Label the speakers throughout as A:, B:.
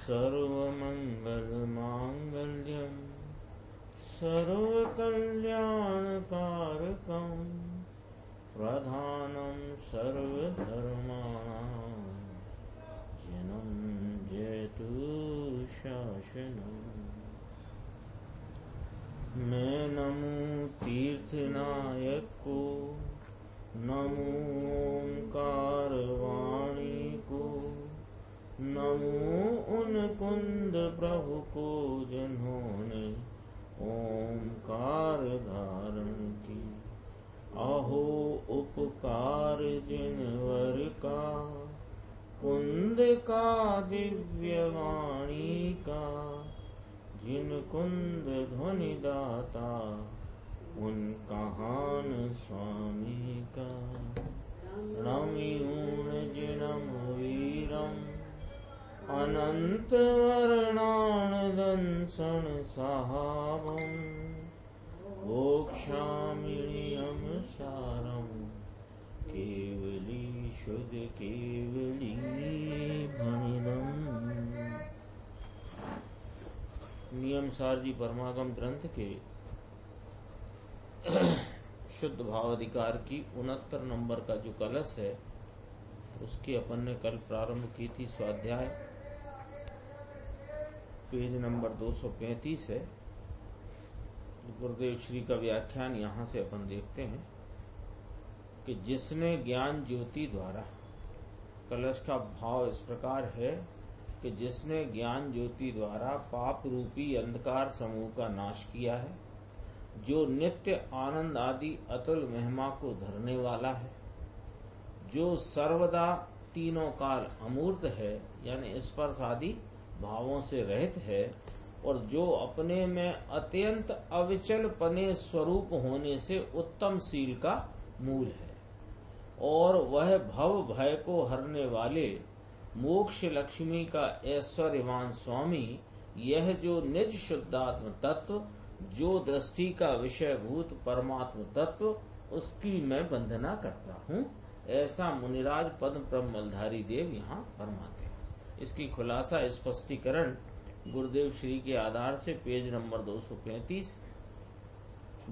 A: सर्वमङ्गलमाङ्गल्यं सर्वकल्याणकारकं प्रधानं सर्वधर्माणां जनं जयतु शासनम्। मैं नमो तीर्थनायक को, नमो ओंकार वाणी को, नमो उन कुंद प्रभु को जिन्होंने ओंकार धारण की। अहो उपकार जिनवर का, कुंद का दिव्य वाणी का, जिन कुंद ध्वनि दाता उन कहान स्वामी का। रमियूण जिनम वीरम अनंत वर्णान दंसन सहावम मोक्षामिनियम सारम केवली शुद्ध केवली भणिदम। नियम सार जी परमागम ग्रंथ के शुद्ध भावाधिकार की 69 नंबर का जो कलश है उसकी अपन ने कल प्रारंभ की थी। स्वाध्याय पेज नंबर 235 है। गुरुदेव श्री का व्याख्यान यहाँ से अपन देखते हैं कि जिसने ज्ञान ज्योति द्वारा, कलश का भाव इस प्रकार है कि जिसने ज्ञान ज्योति द्वारा पाप रूपी अंधकार समूह का नाश किया है, जो नित्य आनंद आदि अतुल महिमा को धरने वाला है, जो सर्वदा तीनों काल अमूर्त है यानी स्पर्श आदि भावों से रहित है, और जो अपने में अत्यंत अविचल पने स्वरूप होने से उत्तम शील का मूल है, और वह भव भय को हरने वाले मोक्ष लक्ष्मी का ऐश्वर्यवान स्वामी, यह जो निज शुद्धात्म तत्व, जो दृष्टि का विषयभूत परमात्म तत्व, उसकी मैं वंदना करता हूँ, ऐसा मुनिराज पद्म ब्रह्मधारी देव यहाँ फरमाते हैं। इसकी खुलासा स्पष्टीकरण गुरुदेव श्री के आधार से पेज नंबर 235।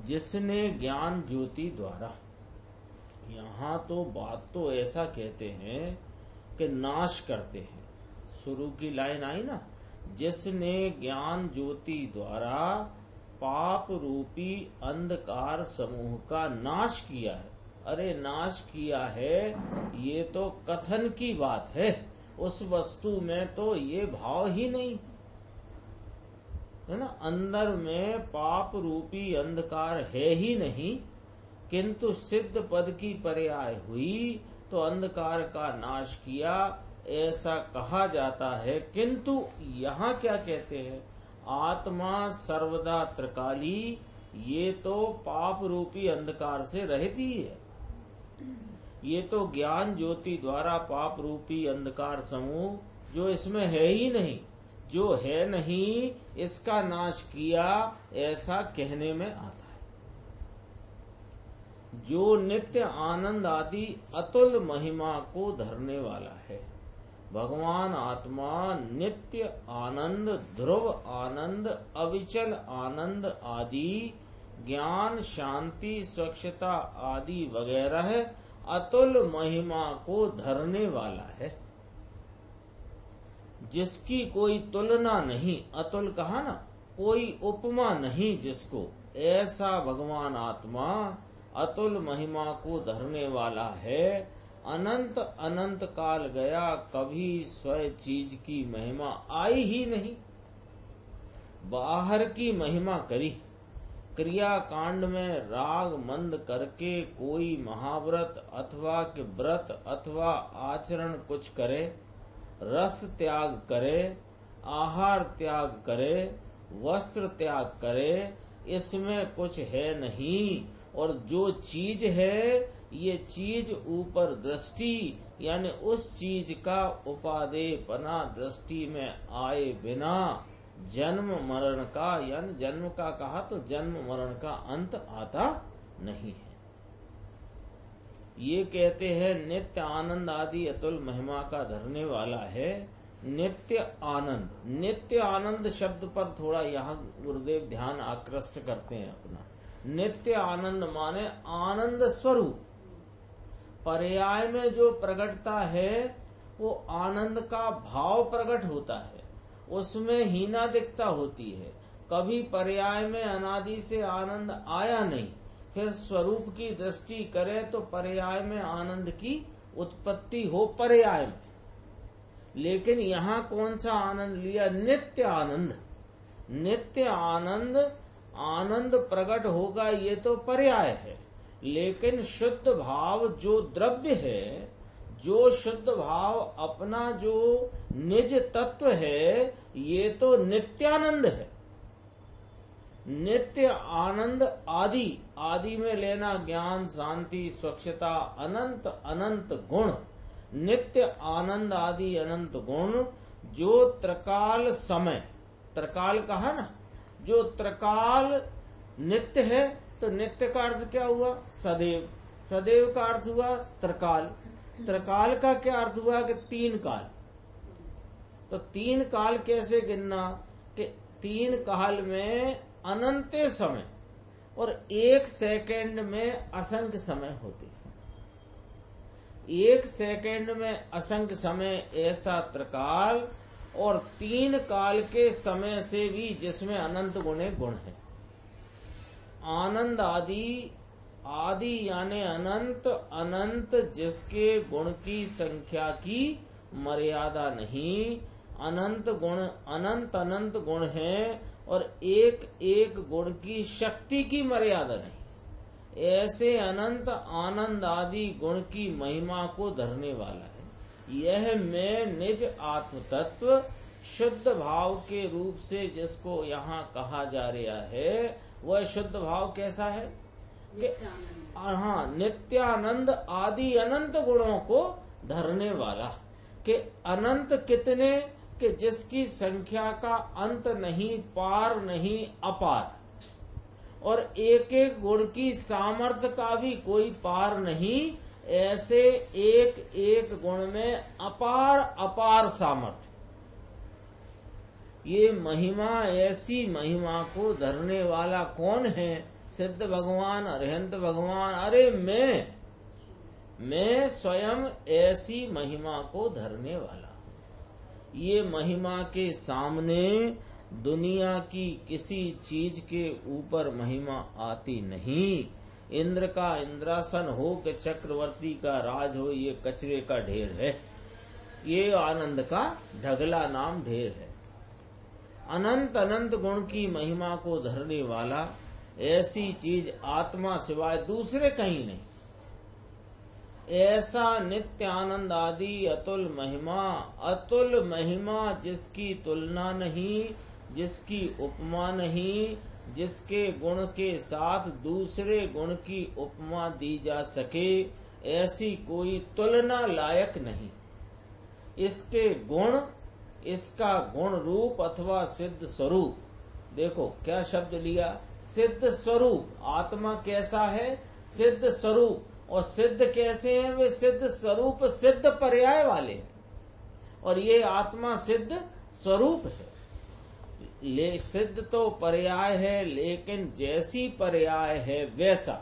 A: जिसने ज्ञान ज्योति द्वारा, यहाँ तो बात तो ऐसा कहते हैं कि नाश करते हैं। शुरू की लाइन आई ना, जिसने ज्ञान ज्योति द्वारा पाप रूपी अंधकार समूह का नाश किया है। अरे नाश किया है ये तो कथन की बात है, उस वस्तु में तो ये भाव ही नहीं है ना। अंदर में पाप रूपी अंधकार है ही नहीं, किंतु सिद्ध पद की पर्याय हुई तो अंधकार का नाश किया ऐसा कहा जाता है। किंतु यहाँ क्या कहते हैं, आत्मा सर्वदा त्रिकाली, ये तो पाप रूपी अंधकार से रहित ही है। ये तो ज्ञान ज्योति द्वारा पाप रूपी अंधकार समूह जो इसमें है ही नहीं, जो है नहीं इसका नाश किया ऐसा कहने में आता है। जो नित्य आनंद आदि अतुल महिमा को धरने वाला है। भगवान आत्मा नित्य आनंद, ध्रुव आनंद, अविचल आनंद आदि, ज्ञान, शांति, स्वच्छता आदि वगैरह अतुल महिमा को धरने वाला है, जिसकी कोई तुलना नहीं। अतुल कहा ना, कोई उपमा नहीं जिसको, ऐसा भगवान आत्मा अतुल महिमा को धरने वाला है। अनंत अनंत काल गया, कभी स्वयं चीज की महिमा आई ही नहीं, बाहर की महिमा करी। क्रिया कांड में राग मंद करके कोई महाव्रत अथवा के व्रत अथवा आचरण कुछ करे, रस त्याग करे, आहार त्याग करे, वस्त्र त्याग करे, इसमें कुछ है नहीं। और जो चीज है ये चीज ऊपर दृष्टि यानी उस चीज का उपादेय पना दृष्टि में आए बिना जन्म मरण का, यानी जन्म का कहा तो जन्म मरण का अंत आता नहीं है। ये कहते हैं नित्य आनंद आदि अतुल महिमा का धरने वाला है, नित्य आनंद। नित्य आनंद शब्द पर थोड़ा यहाँ गुरुदेव ध्यान आकृष्ट करते हैं अपना। नित्य आनंद माने आनंद स्वरूप। पर्याय में जो प्रकटता है वो आनंद का भाव प्रकट होता है, उसमें हीनादिकता होती है। कभी पर्याय में अनादि से आनंद आया नहीं, फिर स्वरूप की दृष्टि करे तो पर्याय में आनंद की उत्पत्ति हो पर्याय में। लेकिन यहाँ कौन सा आनंद लिया? नित्य आनंद। नित्य आनंद, आनंद प्रकट होगा ये तो पर्याय है, लेकिन शुद्ध भाव जो द्रव्य है, जो शुद्ध भाव अपना जो निज तत्व है, ये तो नित्यानंद है। नित्य आनंद आदि, आदि में लेना ज्ञान, शांति, स्वच्छता, अनंत अनंत गुण। नित्य आनंद आदि अनंत गुण जो त्रिकाल समय, त्रिकाल कहा ना, जो त्रिकाल नित्य है, तो नित्य का अर्थ क्या हुआ? सदैव। सदैव का अर्थ हुआ त्रिकाल। त्रिकाल का क्या अर्थ हुआ? कि तीन काल। तो तीन काल कैसे गिनना? कि तीन काल में अनंत समय और एक सेकंड में असंख्य समय होते हैं। एक सेकंड में असंख्य समय ऐसा त्रिकाल, और तीन काल के समय से भी जिसमें अनंत गुणे गुण है। आनंद आदि, आदि यानी अनंत, अनंत जिसके गुण की संख्या की मर्यादा नहीं। अनंत गुण, अनंत अनंत गुण हैं और एक एक गुण की शक्ति की मर्यादा नहीं। ऐसे अनंत आनंद आदि गुण की महिमा को धरने वाला है। यह मैं निज आत्म तत्व शुद्ध भाव के रूप से जिसको यहाँ कहा जा रहा है, वह शुद्ध भाव कैसा है? हाँ, नित्यानंद आदि अनंत गुणों को धरने वाला। कि अनंत कितने? कि जिसकी संख्या का अंत नहीं, पार नहीं, अपार। और एक एक गुण की सामर्थ्य का भी कोई पार नहीं। ऐसे एक एक गुण में अपार अपार सामर्थ्य। ये महिमा, ऐसी महिमा को धरने वाला कौन है? सिद्ध भगवान, अरिहंत भगवान। अरे मैं स्वयं ऐसी महिमा को धरने वाला। ये महिमा के सामने दुनिया की किसी चीज के ऊपर महिमा आती नहीं। इंद्र का इंद्रासन हो कि चक्रवर्ती का राज हो, ये कचरे का ढेर है। ये आनंद का ढगला नाम ढेर है। अनंत अनंत गुण की महिमा को धरने वाला ऐसी चीज आत्मा सिवाय दूसरे कहीं नहीं। ऐसा नित्य आनंद आदि अतुल महिमा, अतुल महिमा जिसकी तुलना नहीं, जिसकी उपमा नहीं, जिसके गुण के साथ दूसरे गुण की उपमा दी जा सके, ऐसी कोई तुलना लायक नहीं। इसके गुण, इसका गुण रूप अथवा सिद्ध स्वरूप, देखो क्या शब्द लिया? सिद्ध स्वरूप। आत्मा कैसा है? सिद्ध स्वरूप। और सिद्ध कैसे हैं? वे सिद्ध स्वरूप, सिद्ध पर्याय वाले हैं। और ये आत्मा सिद्ध स्वरूप है। ले सिद्ध तो पर्याय है, लेकिन जैसी पर्याय है वैसा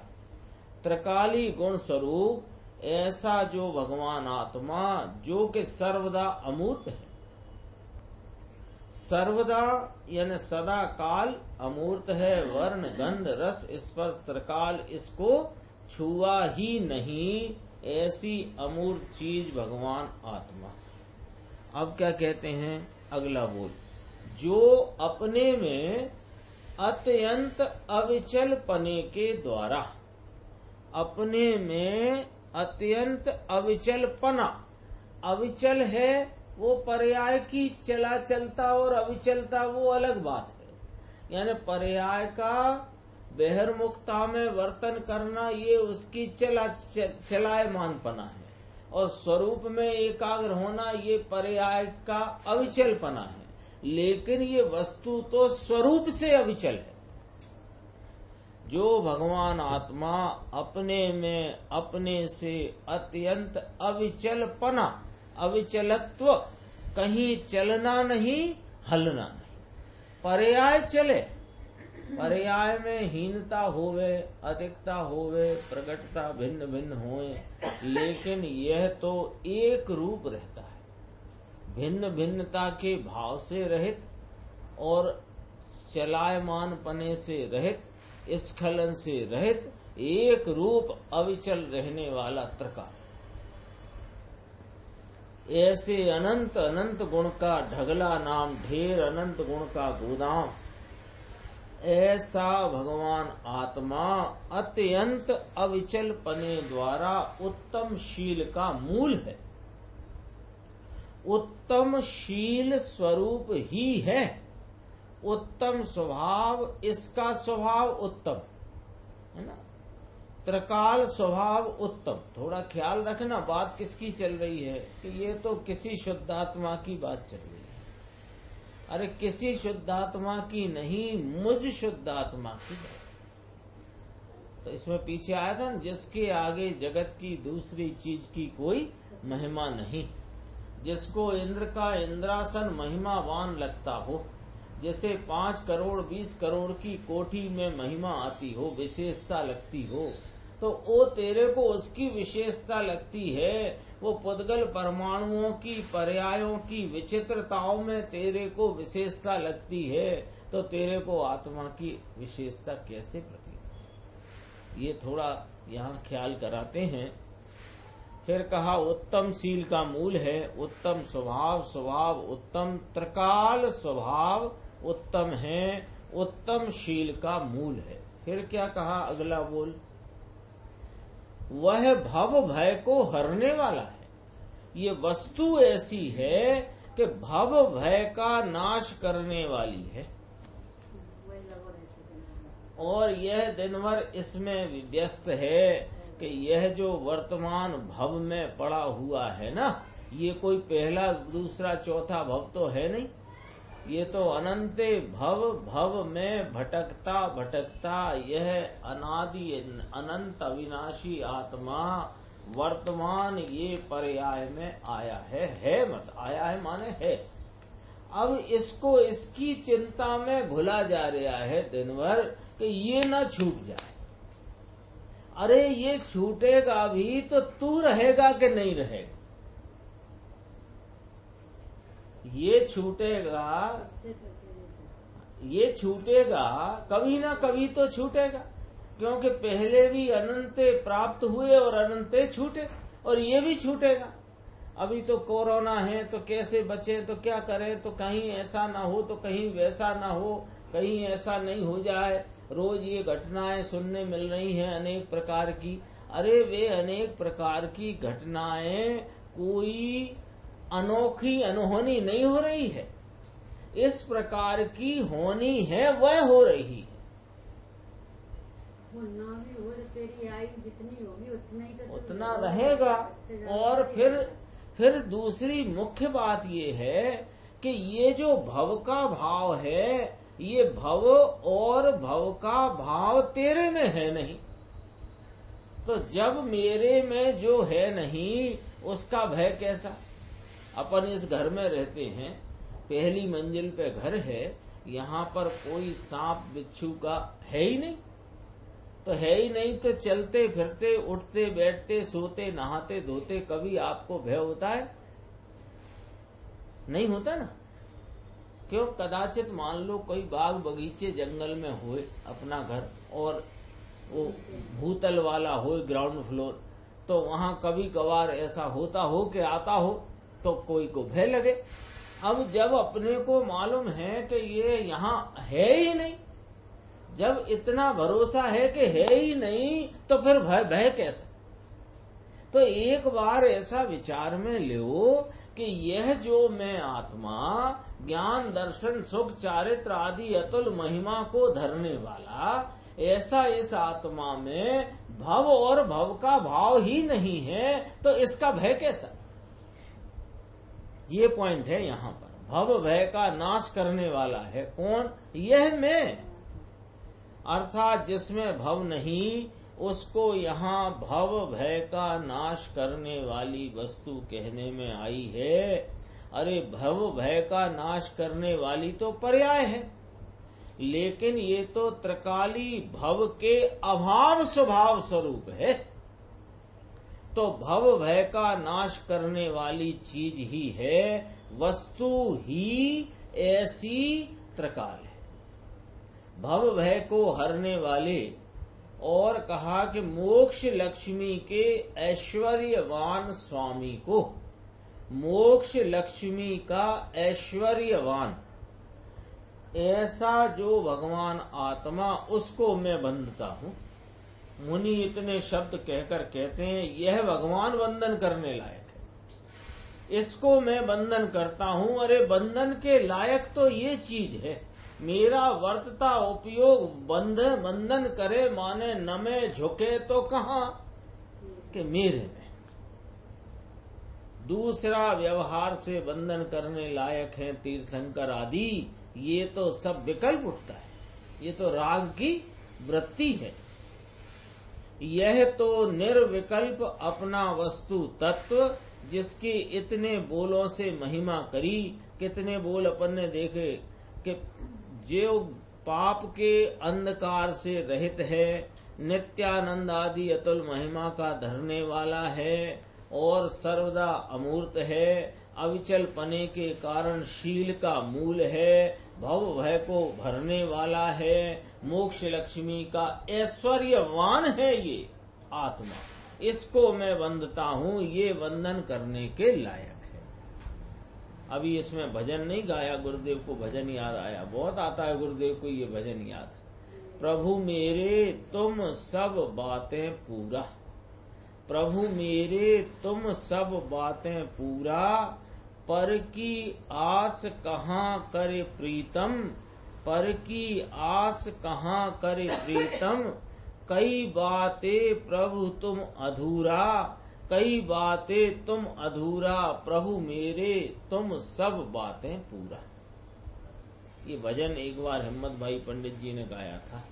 A: त्रिकाली गुण स्वरूप ऐसा जो भगवान आत्मा, जो कि सर्वदा अमूर्त है। सर्वदा यानी सदा काल अमूर्त है। वर्ण गंध रस स्पर्श त्रिकाल इसको छुआ ही नहीं, ऐसी अमूर्त चीज भगवान आत्मा। अब क्या कहते हैं? अगला बोल। जो अपने में अत्यंत अविचल पने के द्वारा, अपने में अत्यंत अविचल पना। अविचल है वो पर्याय की चला चलता, और अविचलता वो अलग बात है। यानी पर्याय का बहिर्मुखता में वर्तन करना ये उसकी चलायमानपना है, और स्वरूप में एकाग्र होना ये पर्याय का अविचलपना है। लेकिन ये वस्तु तो स्वरूप से अविचल है। जो भगवान आत्मा अपने में अपने से अत्यंत अविचलपना, अविचलत्व कहीं चलना नहीं, हलना नहीं। पर्याय चले, पर्याय में हीनता होवे, अधिकता होवे, प्रगटता भिन्न भिन्न होए, लेकिन यह तो एक रूप रहता है। भिन्न भिन्नता के भाव से रहित और चलायमान पने से रहित, स्खलन से रहित, एक रूप अविचल रहने वाला त्रिकाल। ऐसे अनंत अनंत गुण का ढगला नाम, ढेर अनंत गुण का गोदाम, ऐसा भगवान आत्मा अत्यंत अविचल पने द्वारा उत्तम शील का मूल है। उत्तम शील स्वरूप ही है। उत्तम स्वभाव, इसका स्वभाव उत्तम है ना। त्रिकाल स्वभाव उत्तम। थोड़ा ख्याल रखना बात किसकी चल रही है कि ये तो किसी शुद्धात्मा की बात चल रही है। अरे किसी शुद्धात्मा की नहीं, मुझ शुद्धात्मा की बात। तो इसमें पीछे आया था, जिसके आगे जगत की दूसरी चीज की कोई महिमा नहीं। जिसको इंद्र का इंद्रासन महिमावान लगता हो, जैसे 5 करोड़ 20 करोड़ की कोठी में महिमा आती हो, विशेषता लगती हो, तो वो तेरे को उसकी विशेषता लगती है। वो पुद्गल परमाणुओं की, पर्यायों की विचित्रताओं में तेरे को विशेषता लगती है, तो तेरे को आत्मा की विशेषता कैसे प्रतीत हो? ये थोड़ा यहाँ ख्याल कराते हैं। फिर कहा उत्तम शील का मूल है उत्तम स्वभाव, स्वभाव उत्तम, त्रिकाल स्वभाव उत्तम है, उत्तम शील का मूल है। फिर क्या कहा अगला बोल, वह भव भय को हरने वाला है। ये वस्तु ऐसी है कि भव भय का नाश करने वाली है, और यह दिन भर इसमें व्यस्त है कि यह जो वर्तमान भव में पड़ा हुआ है ना, ये कोई पहला दूसरा चौथा भव तो है नहीं। ये तो अनंत भव, भव में भटकता भटकता यह अनादि अनंत अविनाशी आत्मा वर्तमान ये पर्याय में आया है मत आया है माने है। अब इसको इसकी चिंता में घुला जा रहा है दिन भर कि ये ना छूट जाए। अरे ये छूटेगा भी तो तू रहेगा कि नहीं रहेगा? ये छूटेगा कभी ना कभी तो छूटेगा, क्योंकि पहले भी अनंत प्राप्त हुए और अनंत छूटे, और ये भी छूटेगा। अभी तो कोरोना है तो कैसे बचे, तो क्या करें, तो कहीं ऐसा ना हो तो कहीं वैसा ना हो, कहीं ऐसा नहीं हो जाए। रोज ये घटनाएं सुनने मिल रही हैं अनेक प्रकार की। अरे वे अनेक प्रकार की घटनाएं कोई अनोखी अनहोनी नहीं हो रही है, इस प्रकार की होनी है वह हो रही है।
B: ना भी हो, तेरी आयु जितनी होगी उतना ही तो
A: उतना रहेगा। और फिर दूसरी मुख्य बात ये है कि ये जो भव का भाव है, ये भव और भव का भाव तेरे में है नहीं। तो जब मेरे में जो है नहीं उसका भय कैसा? अपन इस घर में रहते हैं, पहली मंजिल पे घर है, यहाँ पर कोई सांप बिच्छू का है ही नहीं, तो है ही नहीं, तो चलते फिरते उठते बैठते सोते नहाते धोते कभी आपको भय होता है? नहीं होता ना। क्यों? कदाचित मान लो कोई बाग बगीचे जंगल में होए अपना घर, और वो भूतल वाला हो ग्राउंड फ्लोर, तो वहां कभी कभार ऐसा होता हो कि आता हो तो कोई को भय लगे। अब जब अपने को मालूम है कि ये यहाँ है ही नहीं, जब इतना भरोसा है कि है ही नहीं, तो फिर भय कैसा? तो एक बार ऐसा विचार में लो कि यह जो मैं आत्मा ज्ञान दर्शन सुख चारित्र आदि अतुल महिमा को धरने वाला, ऐसा इस आत्मा में भव और भव का भाव ही नहीं है, तो इसका भय कैसा? ये पॉइंट है यहाँ पर। भव भय का नाश करने वाला है कौन? यह मैं। अर्थात जिसमें भव नहीं उसको यहाँ भव भय का नाश करने वाली वस्तु कहने में आई है। अरे भव भय का नाश करने वाली तो पर्याय है, लेकिन ये तो त्रिकाली भव के अभाव स्वभाव स्वरूप है। तो भव भय का नाश करने वाली चीज ही है, वस्तु ही ऐसी त्रिकाल है। भव भय को हरने वाले, और कहा कि मोक्ष लक्ष्मी के ऐश्वर्यवान स्वामी को, मोक्ष लक्ष्मी का ऐश्वर्यवान ऐसा जो भगवान आत्मा, उसको मैं बंधता हूं। मुनि इतने शब्द कहकर कहते हैं यह भगवान बंधन करने लायक है, इसको मैं बंधन करता हूं। अरे बंधन के लायक तो ये चीज है, मेरा वर्तता उपयोग बंधन करे, माने न में झुके तो कहां कि मेरे में। दूसरा व्यवहार से बंधन करने लायक है तीर्थंकर आदि, ये तो सब विकल्प उठता है, ये तो राग की वृत्ति है। यह तो निर्विकल्प अपना वस्तु तत्व, जिसकी इतने बोलों से महिमा करी। कितने बोल अपन ने देखे कि जो पाप के अंधकार से रहित है, नित्यानंद आदि अतुल महिमा का धरने वाला है, और सर्वदा अमूर्त है, अविचल पने के कारण शील का मूल है, भव भय को भरने वाला है, मोक्ष लक्ष्मी का ऐश्वर्यवान है ये आत्मा, इसको मैं बंधता हूं, ये बंधन करने के लायक है। अभी इसमें भजन नहीं गाया, गुरुदेव को भजन याद आया, बहुत आता है गुरुदेव को ये भजन याद। प्रभु मेरे तुम सब बातें पूरा, प्रभु मेरे तुम सब बातें पूरा, पर की आस कहाँ करे प्रीतम, पर की आस कहाँ करे प्रीतम, कई बातें प्रभु तुम अधूरा, कई बातें तुम अधूरा, प्रभु मेरे तुम सब बातें पूरा। ये भजन एक बार हिम्मत भाई पंडित जी ने गाया था,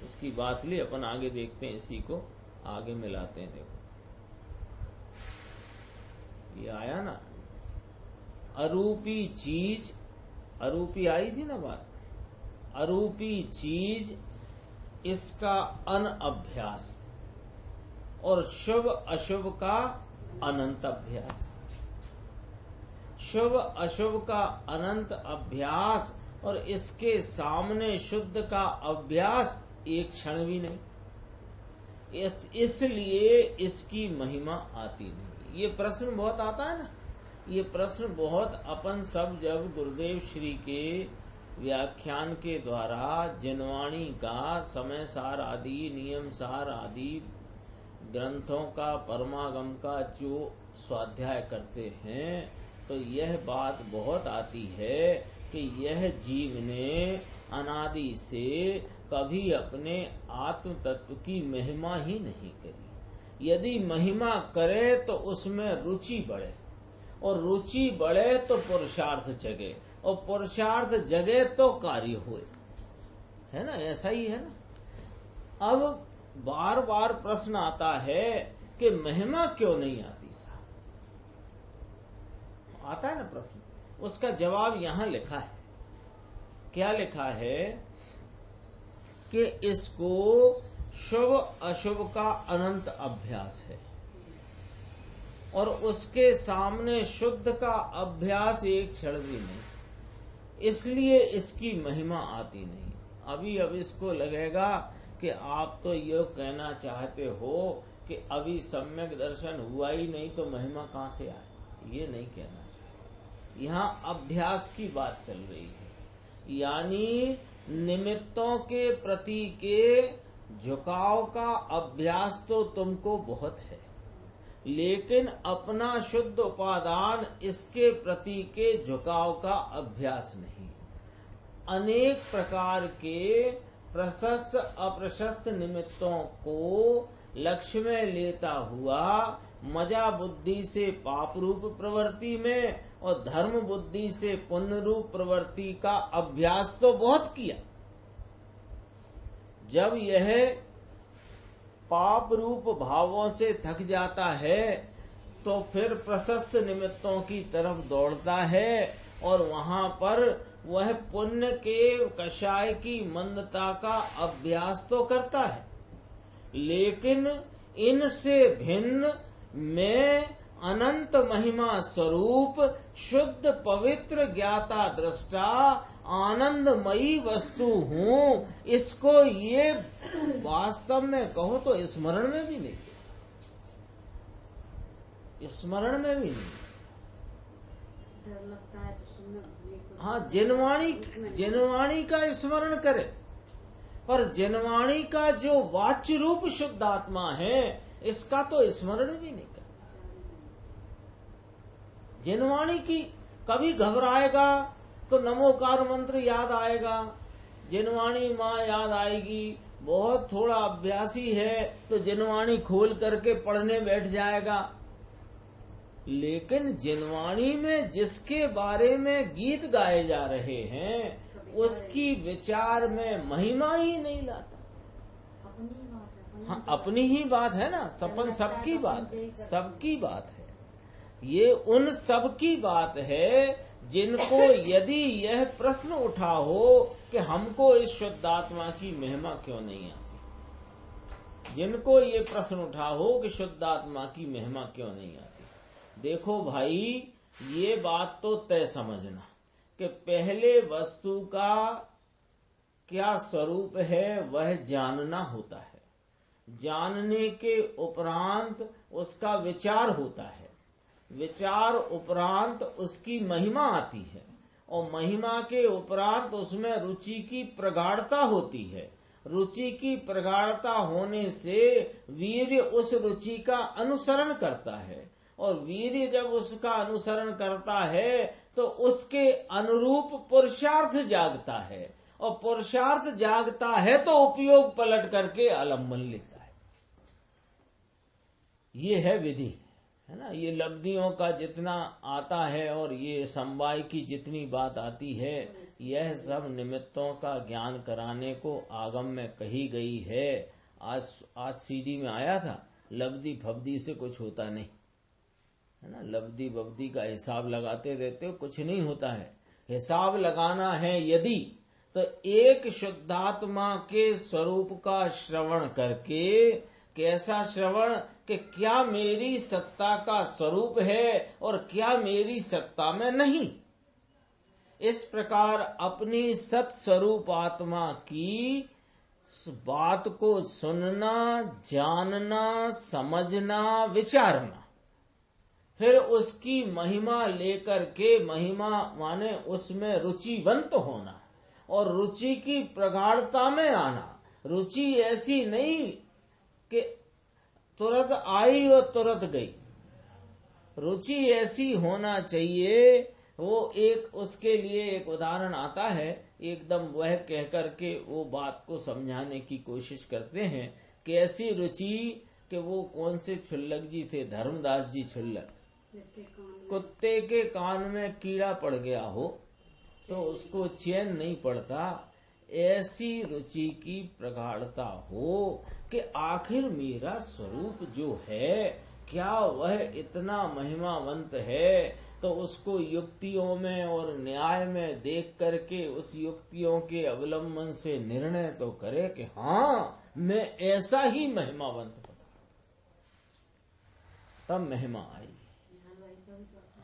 A: उसकी बात ली अपन आगे देखते हैं, इसी को आगे मिलाते हैं। देखो ये आया ना, अरूपी चीज, अरूपी आई थी ना बात, अरूपी चीज इसका अनअभ्यास, और शुभ अशुभ का अनंत अभ्यास, शुभ अशुभ का अनंत अभ्यास, और इसके सामने शुद्ध का अभ्यास एक क्षण भी नहीं, इसलिए इसकी महिमा आती नहीं। ये प्रश्न बहुत आता है ना, ये प्रश्न बहुत अपन सब जब गुरुदेव श्री के व्याख्यान के द्वारा जिनवाणी का समय सार आदि, नियम सार आदि ग्रंथों का, परमागम का जो स्वाध्याय करते हैं, तो यह बात बहुत आती है कि यह जीव ने अनादि से कभी अपने आत्म तत्व की महिमा ही नहीं करी। यदि महिमा करे तो उसमें रुचि बढ़े, और रुचि बढ़े तो पुरुषार्थ जगे, और पुरुषार्थ जगे तो कार्य होए, है ना, ऐसा ही है ना। अब बार बार प्रश्न आता है कि महिमा क्यों नहीं आती साहब, आता है ना प्रश्न, उसका जवाब यहां लिखा है। क्या लिखा है कि इसको शुभ अशुभ का अनंत अभ्यास है, और उसके सामने शुद्ध का अभ्यास एक क्षण भी नहीं, इसलिए इसकी महिमा आती नहीं। अभी अब इसको लगेगा कि आप तो ये कहना चाहते हो कि अभी सम्यक दर्शन हुआ ही नहीं तो महिमा कहां से आए, ये नहीं कहना चाहिए। यहाँ अभ्यास की बात चल रही है, यानी निमित्तों के प्रति के झुकाव का अभ्यास तो तुमको बहुत है, लेकिन अपना शुद्ध उपादान इसके प्रति के झुकाव का अभ्यास नहीं। अनेक प्रकार के प्रशस्त अप्रशस्त निमित्तों को लक्ष्य में लेता हुआ मजा बुद्धि से पाप रूप प्रवृत्ति में और धर्म बुद्धि से पुण्य रूप प्रवृत्ति का अभ्यास तो बहुत किया। जब यह पाप रूप भावों से थक जाता है तो फिर प्रशस्त निमित्तों की तरफ दौड़ता है और वहां पर वह पुण्य के कषाय की मंदता का अभ्यास तो करता है, लेकिन इनसे भिन्न मैं अनंत महिमा स्वरूप शुद्ध पवित्र ज्ञाता दृष्टा आनंदमयी वस्तु हूँ, इसको ये वास्तव में कहो तो स्मरण में भी नहीं, स्मरण में भी नहीं।
B: डर लगता है तो सुनना।
A: हाँ, जिनवाणी का स्मरण करे, पर जिनवाणी का जो वाच्य रूप शुद्ध आत्मा है इसका तो स्मरण भी नहीं करता। जिनवाणी की कभी घबराएगा तो नमोकार मंत्र याद आएगा, जिनवाणी माँ याद आएगी, बहुत थोड़ा अभ्यासी है तो जिनवाणी खोल करके पढ़ने बैठ जाएगा। लेकिन जिनवाणी में जिसके बारे में गीत गाए जा रहे हैं उसकी विचार में महिमा ही नहीं लाता। हाँ, अपनी ही बात है ना, सपन सबकी बात है, सबकी बात है। ये उन सब की बात है जिनको यदि यह प्रश्न उठा हो कि हमको इस शुद्ध आत्मा की महिमा क्यों नहीं आती, जिनको ये प्रश्न उठा हो कि शुद्ध आत्मा की महिमा क्यों नहीं आती। देखो भाई, ये बात तो तय समझना कि पहले वस्तु का क्या स्वरूप है वह जानना होता है, जानने के उपरांत उसका विचार होता है, विचार उपरांत उसकी महिमा आती है और महिमा के उपरांत उसमें रुचि की प्रगाढ़ता होती है। रुचि की प्रगाढ़ता होने से वीर्य उस रुचि का अनुसरण करता है और वीर्य जब उसका अनुसरण करता है तो उसके अनुरूप पुरुषार्थ जागता है और पुरुषार्थ जागता है तो उपयोग पलट करके आलम्बन लेता है। ये है विधि, है ना। ये लब्धियों का जितना आता है और ये समवाय की जितनी बात आती है, यह सब निमित्तों का ज्ञान कराने को आगम में कही गई है। आज सीडी में आया था, लब्धि फब्धि से कुछ होता नहीं, है ना। लब्धि बब्धि का हिसाब लगाते रहते हो, कुछ नहीं होता है। हिसाब लगाना है यदि तो एक शुद्धात्मा के स्वरूप का श्रवण करके, कैसा श्रवण कि क्या मेरी सत्ता का स्वरूप है और क्या मेरी सत्ता में नहीं। इस प्रकार अपनी सत स्वरूप आत्मा की बात को सुनना, जानना, समझना, विचारना, फिर उसकी महिमा लेकर के, महिमा माने उसमें रुचिवंत होना और रुचि की प्रगाढ़ता में आना। रुचि ऐसी नहीं कि तुरंत आई और तुरंत गई, रुचि ऐसी होना चाहिए। वो एक उसके लिए एक उदाहरण आता है, एकदम वह कह करके वो बात को समझाने की कोशिश करते हैं कि ऐसी रुचि कि वो कौन से क्षुल्लक जी थे, धर्मदास जी क्षुल्लक, कुत्ते के कान में कीड़ा पड़ गया हो तो उसको चैन नहीं पड़ता, ऐसी रुचि की प्रगाढ़ता हो कि आखिर मेरा स्वरूप जो है क्या वह इतना महिमावंत है, तो उसको युक्तियों में और न्याय में देख करके उस युक्तियों के अवलंबन से निर्णय तो करे कि हाँ मैं ऐसा ही महिमावंत पदार्थ, तब महिमा आई।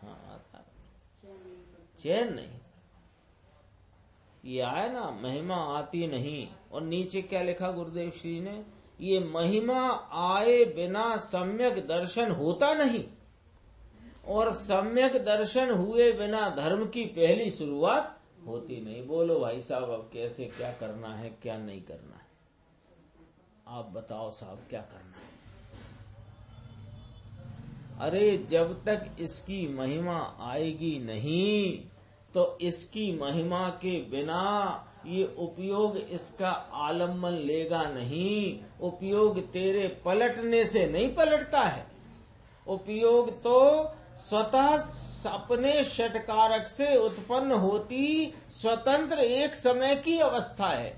A: हाँ, आता चैन नहीं, ये आया ना, महिमा आती नहीं। और नीचे क्या लिखा गुरुदेव श्री ने, ये महिमा आए बिना सम्यक दर्शन होता नहीं और सम्यक दर्शन हुए बिना धर्म की पहली शुरुआत होती नहीं। बोलो भाई साहब, अब कैसे क्या करना है, क्या नहीं करना है, आप बताओ साहब क्या करना है। अरे जब तक इसकी महिमा आएगी नहीं तो इसकी महिमा के बिना ये उपयोग इसका आलम्बन लेगा नहीं। उपयोग तेरे पलटने से नहीं पलटता है, उपयोग तो स्वतः अपने षटकारक से उत्पन्न होती स्वतंत्र एक समय की अवस्था है,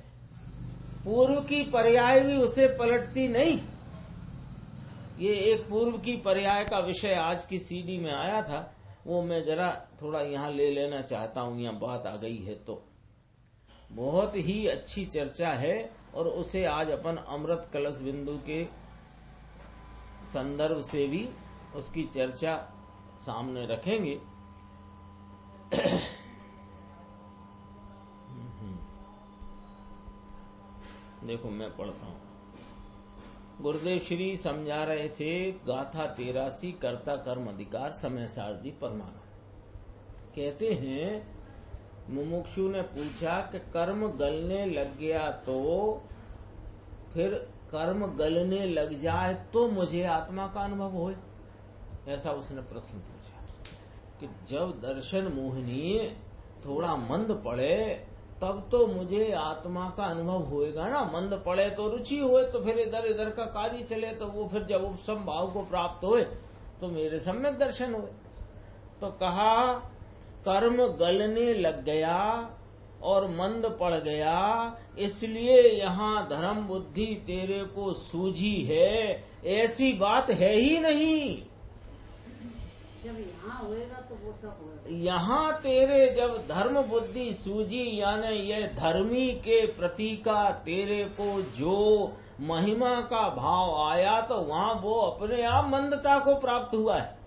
A: पूर्व की पर्याय भी उसे पलटती नहीं। ये एक पूर्व की पर्याय का विषय आज की सीडी में आया था, वो मैं जरा थोड़ा यहाँ ले लेना चाहता हूँ, यहाँ बात आ गई है तो। बहुत ही अच्छी चर्चा है और उसे आज अपन अमृत कलश बिंदु के संदर्भ से भी उसकी चर्चा सामने रखेंगे। देखो मैं पढ़ता हूं। गुरुदेव श्री समझा रहे थे गाथा 83 कर्ता कर्म अधिकार समय सारथी परमागम। कहते हैं मुमुक्षु ने पूछा कि कर्म गलने लग गया तो फिर कर्म गलने लग जाए तो मुझे आत्मा का अनुभव होए, ऐसा उसने प्रश्न पूछा। कि जब दर्शन मोहनीय थोड़ा मंद पड़े तब तो मुझे आत्मा का अनुभव होएगा ना। मंद पड़े तो रुचि होए तो फिर इधर इधर का कार्य चले तो वो फिर जब उपसम भाव को प्राप्त होए तो मेरे सम्यक दर्शन होए। तो कहा कर्म गलने लग गया और मंद पड़ गया, इसलिए यहाँ धर्म बुद्धि तेरे को सूझी है, ऐसी बात है ही नहीं।
B: जब यहाँ होएगा तो वो सब होएगा।
A: यहाँ तेरे जब धर्म बुद्धि सूझी, यानी ये धर्मी के प्रति का तेरे को जो महिमा का भाव आया तो वहाँ वो अपने आप मंदता को प्राप्त हुआ है।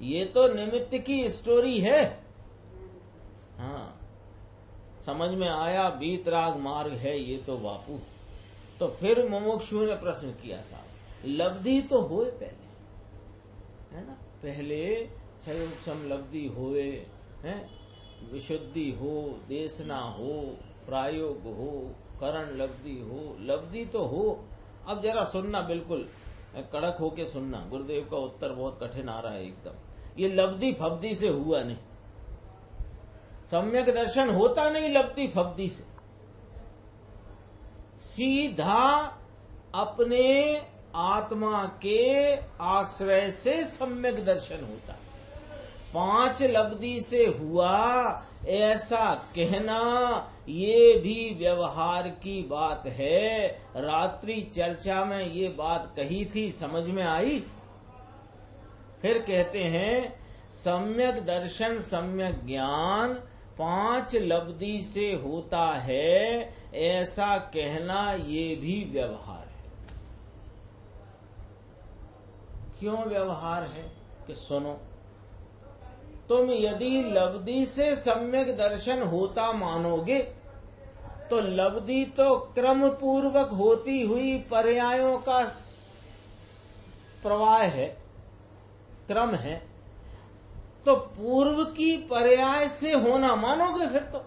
A: ये तो निमित्त की स्टोरी है। हाँ, समझ में आया, बीतराग मार्ग है ये तो बापू। तो फिर मुमुक्षु ने प्रश्न किया, साहब लब्धि तो होए पहले, है ना, पहले क्षयोक्षम लब्धि होए, है, विशुद्धि हो, देशना हो, प्रायोग हो, करण लब्धि हो, लब्धि तो हो। अब जरा सुनना, बिल्कुल कड़क होके सुनना, गुरुदेव का उत्तर बहुत कठिन आ रहा है एकदम। ये लब्धि फब्धि से हुआ नहीं, सम्यक दर्शन होता नहीं लब्धि फब्धि से, सीधा अपने आत्मा के आश्रय से सम्यक दर्शन होता है। 5 लब्धि से हुआ ऐसा कहना ये भी व्यवहार की बात है। रात्रि चर्चा में ये बात कही थी, समझ में आई। फिर कहते हैं सम्यक दर्शन सम्यक ज्ञान 5 लब्धि से होता है, ऐसा कहना ये भी व्यवहार है। क्यों व्यवहार है? कि सुनो, तुम यदि लब्धि से सम्यक दर्शन होता मानोगे तो लब्धि तो क्रम पूर्वक होती हुई पर्यायों का प्रवाह है, क्रम है। तो पूर्व की पर्याय से होना मानोगे फिर तो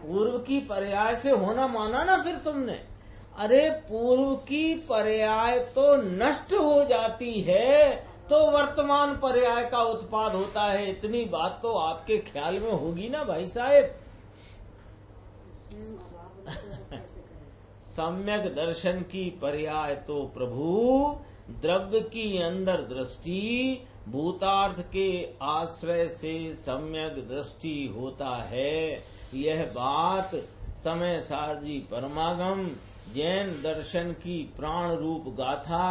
A: पूर्व की पर्याय से होना माना ना फिर तुमने। अरे पूर्व की पर्याय तो नष्ट हो जाती है तो वर्तमान पर्याय का उत्पाद होता है। इतनी बात तो आपके ख्याल में होगी ना भाई साहेब। सम्यक दर्शन की पर्याय तो प्रभु द्रव्य की अंदर दृष्टि, भूतार्थ के आश्रय से सम्यक दृष्टि होता है। यह बात समय सारजी परमागम जैन दर्शन की प्राण रूप गाथा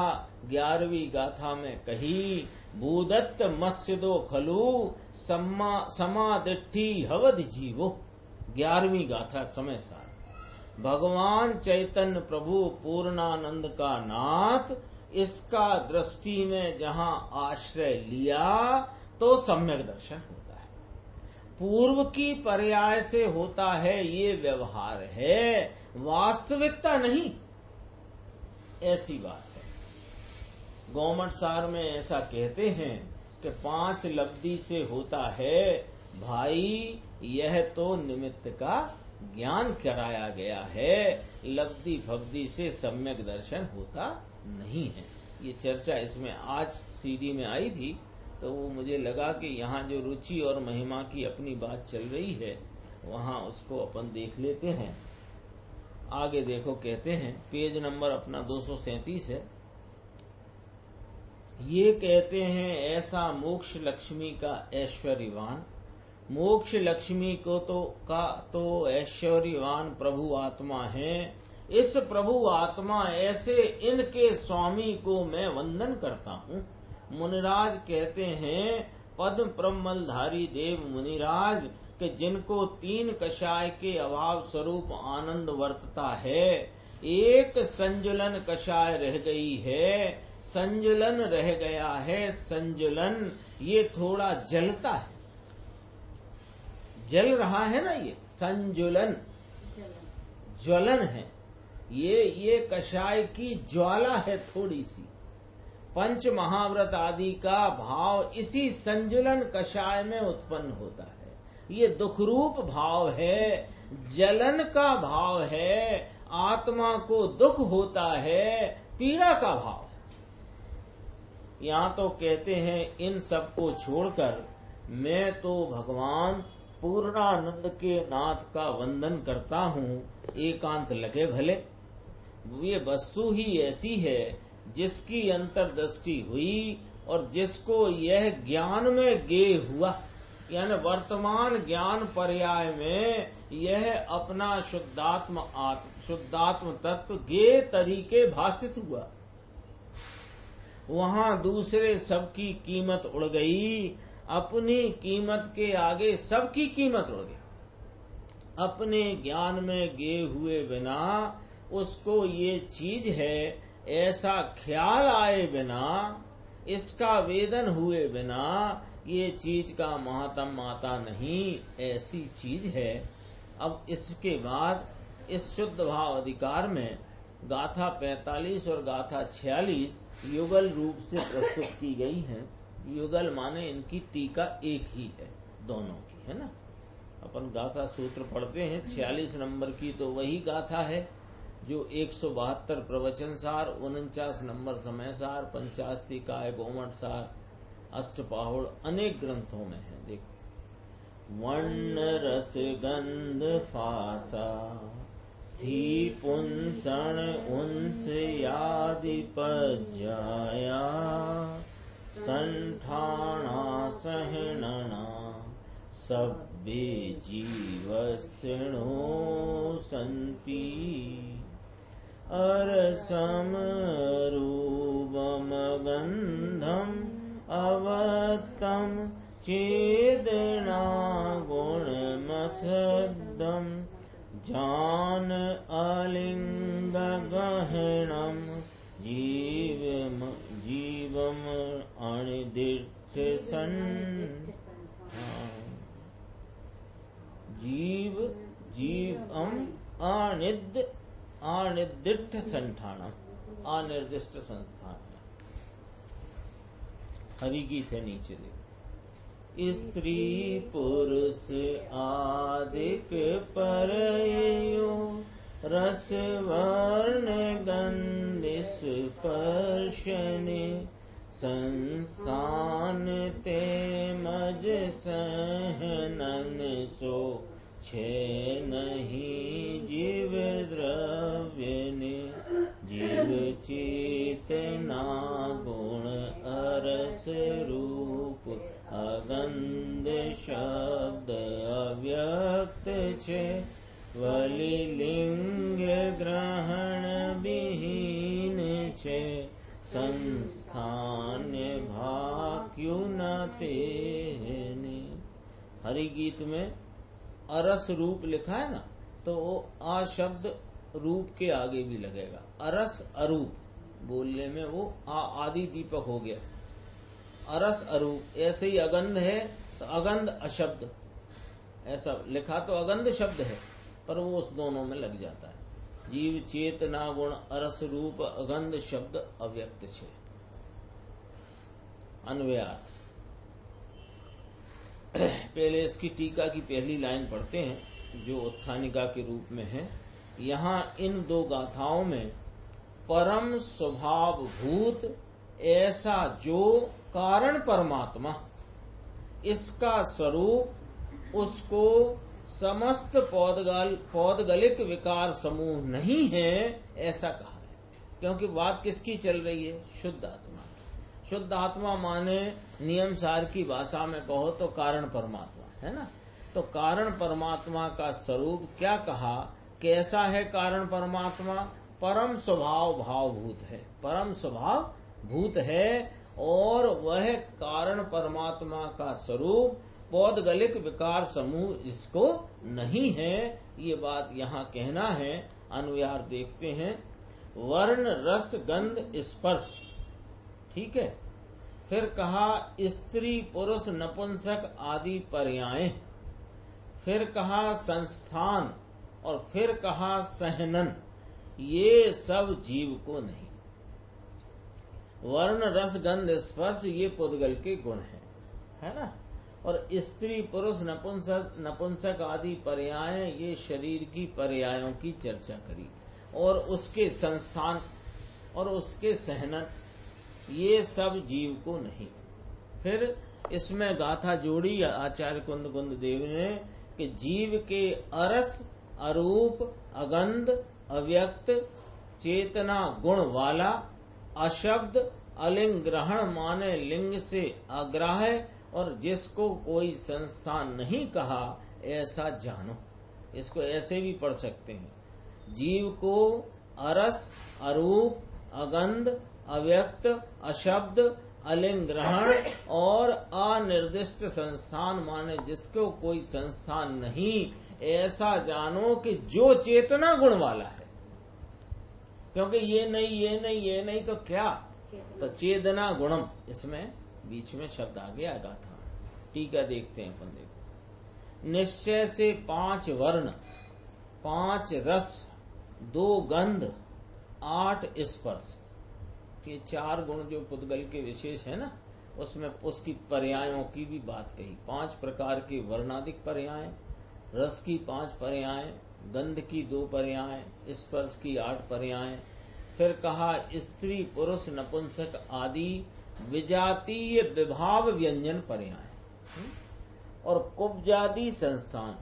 A: 11वीं गाथा में कही। भूदत्त मस्जिदो खलु समादिट्ठी हवद जीवो, 11वीं गाथा समय सार। भगवान चैतन्य प्रभु पूर्णानंद का नाथ, इसका दृष्टि में जहाँ आश्रय लिया तो सम्यक दर्शन होता है। पूर्व की पर्याय से होता है, ये व्यवहार है, वास्तविकता नहीं। ऐसी बात है। गौमठ सार में ऐसा कहते हैं कि 5 लब्धि से होता है। भाई यह तो निमित्त का ज्ञान कराया गया है, लब्धि फब्धि से सम्यक दर्शन होता नहीं है। ये चर्चा इसमें आज सीडी में आई थी तो वो मुझे लगा कि यहाँ जो रुचि और महिमा की अपनी बात चल रही है वहाँ उसको अपन देख लेते हैं। आगे देखो, कहते हैं पेज नंबर अपना 237 है। ये कहते हैं ऐसा मोक्ष लक्ष्मी का ऐश्वर्यवान मोक्ष लक्ष्मी को तो ऐश्वर्यवान प्रभु आत्मा है। इस प्रभु आत्मा ऐसे इनके स्वामी को मैं वंदन करता हूँ। मुनिराज कहते हैं, पद्म प्रमलधारी देव मुनिराज कि जिनको 3 कषाय के अभाव स्वरूप आनंद वर्तता है, एक संजुलन कषाय रह गई है। संजुलन रह गया है। संजुलन ये थोड़ा जलता है, जल रहा है ना, ये संजुलन ज्वलन है। ये कषाय की ज्वाला है थोड़ी सी। पंच महाव्रत आदि का भाव इसी संजुलन कषाय में उत्पन्न होता है। ये दुखरूप भाव है, जलन का भाव है, आत्मा को दुख होता है, पीड़ा का भाव है। यहाँ तो कहते हैं इन सब को छोड़कर मैं तो भगवान पूर्णानंद के नाथ का वंदन करता हूँ, एकांत लगे भले। ये वस्तु ही ऐसी है जिसकी अंतर्दृष्टि हुई और जिसको यह ज्ञान में गे हुआ, यानी वर्तमान ज्ञान पर्याय में यह अपना शुद्धात्म तत्व गे तरीके भाषित हुआ। वहाँ दूसरे सबकी कीमत उड़ गई, अपनी कीमत के आगे सबकी कीमत उड़ गई। अपने ज्ञान में गे हुए बिना उसको ये चीज है ऐसा ख्याल आए बिना, इसका वेदन हुए बिना ये चीज का महात्म आता नहीं, ऐसी चीज है। अब इसके बाद इस शुद्ध भाव अधिकार में गाथा 45 और गाथा 46 युगल रूप से प्रस्तुत की गई हैं। युगल माने इनकी टीका एक ही है, दोनों की, है ना। अपन गाथा सूत्र पढ़ते हैं, 46 नंबर की तो वही गाथा है जो 172 प्रवचन सार, 49 नंबर समय सार, 50 टीकाय गोमठ सार, अष्टपाहुड़ अनेक ग्रंथों में है। देखो, वर्ण रस गंध फासा थी पुंसण उन्स यादि पज्जाया, संठाणा सहनना सब्बे जीवसिणो संति, अरसम रूपम गंधम अवत्तम चेदना गुणमसद्दम, जान अलिंग गहनम जीवम अनिदिष्ट सन, जीवम अनिर्दिष्ट संठानम, अनिर्दिष्ट संस्थान। हरिगीत है नीचे देखो। स्त्री पुरुष आदिक परयो, रस वर्ण गंध स्पर्शने, संस्थान ते मज सहनन सो छे नहीं जीव द्रव्य ने, जीव चेतना गुण अरस रूप अगंध शब्द अव्यक्त छे, वलिलिंग ग्रहण विहीन छे, संस्थान भाक्यु न तेने। हरि गीत में अरस रूप लिखा है ना, तो आ शब्द रूप के आगे भी लगेगा। अरस अरूप बोलने में वो आदि दीपक हो गया। अरस अरूप, ऐसे ही अगंध है तो अगंध अशब्द, ऐसा लिखा तो अगंध शब्द है पर वो उस दोनों में लग जाता है। जीव चेतना गुण अरस रूप अगंध शब्द अव्यक्त छे। अन्वयार्थ, पहले इसकी टीका की पहली लाइन पढ़ते हैं जो उत्थानिका के रूप में है। यहाँ इन दो गाथाओं में परम स्वभाव भूत ऐसा जो कारण परमात्मा, इसका स्वरूप उसको समस्त पौदगलिक विकार समूह नहीं है, ऐसा कहा है। क्योंकि बात किसकी चल रही है? शुद्ध आत्मा। शुद्ध आत्मा माने नियम सार की भाषा में कहो तो कारण परमात्मा, है ना। तो कारण परमात्मा का स्वरूप क्या कहा, कैसा है कारण परमात्मा? परम स्वभाव भावभूत है, परम स्वभाव भूत है, और वह कारण परमात्मा का स्वरूप पौद्गलिक विकार समूह इसको नहीं है। ये बात यहाँ कहना है। अनुयार देखते हैं। वर्ण रस गंध स्पर्श, ठीक है। फिर कहा स्त्री पुरुष नपुंसक आदि पर्याय, फिर कहा संस्थान, और फिर कहा सहनन, ये सब जीव को नहीं। वर्ण रस गंध स्पर्श ये पुद्गल के गुण है ना। और स्त्री पुरुष नपुंसक आदि पर्याय ये शरीर की पर्यायों की चर्चा करी, और उसके संस्थान और उसके सहनन ये सब जीव को नहीं। फिर इसमें गाथा जोड़ी आचार्य कुंद देव ने कि जीव के अरस अरूप अगंध अव्यक्त चेतना गुण वाला अशब्द अलिंग ग्रहण माने लिंग से अग्राह्य, और जिसको कोई संस्थान नहीं कहा ऐसा जानो। इसको ऐसे भी पढ़ सकते हैं। जीव को अरस अरूप अगंध अव्यक्त अशब्द अलिंग ग्रहण और अनिर्दिष्ट संस्थान माने जिसको कोई संस्थान नहीं, ऐसा जानो कि जो चेतना गुण वाला है। क्योंकि ये नहीं तो क्या, तो चेतना गुणम, इसमें बीच में शब्द आ गया गाथा। टीका देखते हैं अपन। देखो, निश्चय से 5 वर्ण 5 रस 2 गंध 8 स्पर्श, ये 4 गुण जो पुद्गल के विशेष है ना, उसमें उसकी पर्यायों की भी बात कही। 5 प्रकार के वर्णादिक पर्याय, रस की 5 पर्याय, गंध की 2 पर्याय, स्पर्श की 8 पर्याय। फिर कहा स्त्री पुरुष नपुंसक आदि विजातीय विभाव व्यंजन पर्याय, और कुब्जादि संस्थान,